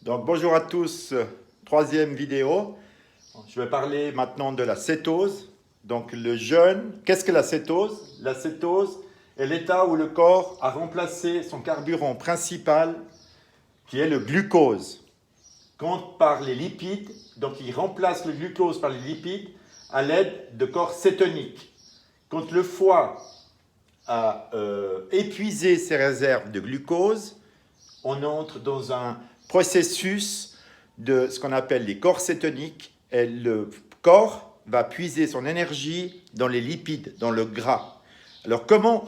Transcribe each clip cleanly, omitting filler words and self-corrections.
Donc bonjour à tous, troisième vidéo. Je vais parler maintenant de la cétose. Donc le jeûne, qu'est-ce que la cétose? La cétose est l'état où le corps a remplacé son carburant principal, qui est le glucose, par les lipides. Donc il remplace le glucose par les lipides à l'aide de corps cétoniques. Quand le foie a épuisé ses réserves de glucose, on entre dans un processus de ce qu'on appelle les corps cétoniques, et le corps va puiser son énergie dans les lipides, dans le gras. Alors comment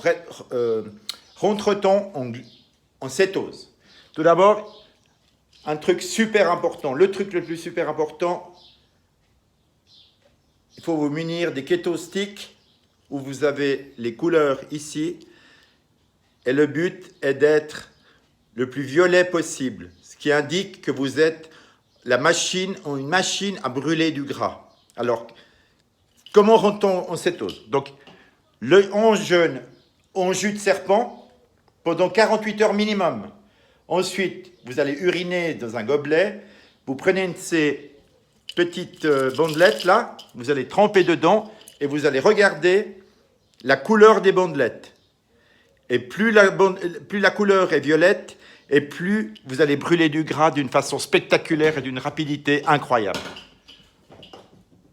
rentre-t-on en cétose? Tout d'abord, un truc super important, le truc le plus super important, il faut vous munir des kétosticks où vous avez les couleurs ici, et le but est d'être le plus violet possible, ce qui indique que vous êtes une machine à brûler du gras. Alors, comment rentre-t-on en cétose? Donc, on jeûne en jus de serpent pendant 48 heures minimum. Ensuite, vous allez uriner dans un gobelet, vous prenez une de ces petites bandelettes là, vous allez tremper dedans et vous allez regarder la couleur des bandelettes. Et plus la couleur est violette, et plus vous allez brûler du gras d'une façon spectaculaire et d'une rapidité incroyable.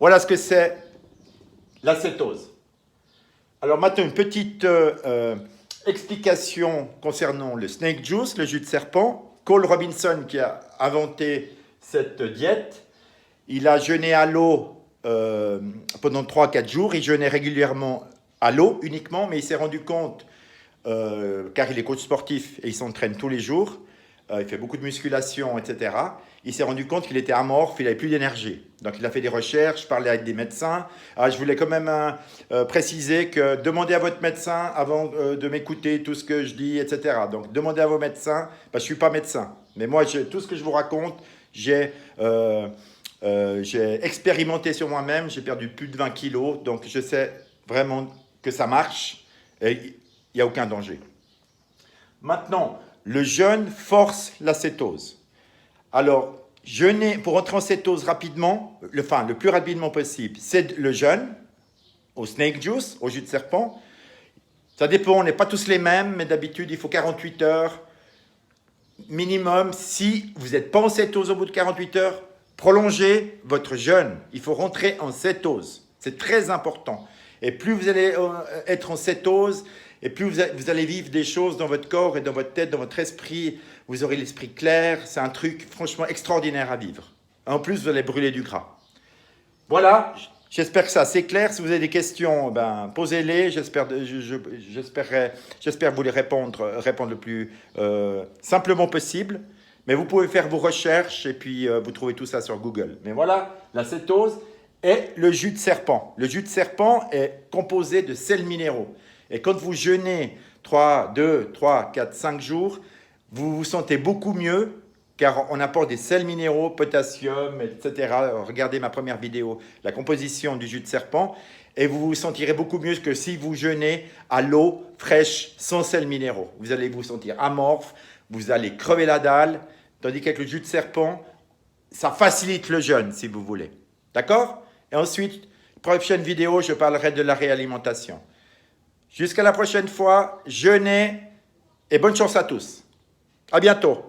Voilà ce que c'est la cétose. Alors maintenant, une petite explication concernant le snake juice, le jus de serpent. Cole Robinson, qui a inventé cette diète, il a jeûné à l'eau pendant 3-4 jours. Il jeûnait régulièrement à l'eau uniquement, mais il s'est rendu compte, car il est coach sportif et il s'entraîne tous les jours, il fait beaucoup de musculation, etc. Il s'est rendu compte qu'il était amorphe, il n'avait plus d'énergie. Donc il a fait des recherches, parlait avec des médecins. Alors, je voulais quand même préciser que demandez à votre médecin avant de m'écouter tout ce que je dis, etc. Donc demandez à vos médecins, parce que je ne suis pas médecin. Mais moi, tout ce que je vous raconte, j'ai expérimenté sur moi-même, j'ai perdu plus de 20 kilos, donc je sais vraiment que ça marche. Et il n'y a aucun danger. Maintenant, le jeûne force la cétose. Alors, jeûner pour entrer en cétose rapidement, le plus rapidement possible, c'est le jeûne au snake juice, au jus de serpent. Ça dépend, on n'est pas tous les mêmes, mais d'habitude, il faut 48 heures minimum. Si vous n'êtes pas en cétose au bout de 48 heures, prolongez votre jeûne. Il faut rentrer en cétose. C'est très important. Et plus vous allez être en cétose, et plus vous allez vivre des choses dans votre corps et dans votre tête, dans votre esprit, vous aurez l'esprit clair. C'est un truc franchement extraordinaire à vivre. En plus, vous allez brûler du gras. Voilà, j'espère que c'est assez clair. Si vous avez des questions, posez-les. J'espère vous les répondre le plus simplement possible. Mais vous pouvez faire vos recherches et puis vous trouvez tout ça sur Google. Mais voilà, la cétose est le jus de serpent. Le jus de serpent est composé de sels minéraux. Et quand vous jeûnez 2, 3, 4, 5 jours, vous vous sentez beaucoup mieux car on apporte des sels minéraux, potassium, etc. Regardez ma première vidéo, la composition du jus de serpent, et vous vous sentirez beaucoup mieux que si vous jeûnez à l'eau fraîche, sans sels minéraux. Vous allez vous sentir amorphe, vous allez crever la dalle, tandis qu'avec le jus de serpent, ça facilite le jeûne, si vous voulez. D'accord? Et ensuite, prochaine vidéo, je parlerai de la réalimentation. Jusqu'à la prochaine fois, jeûnez et bonne chance à tous. À bientôt.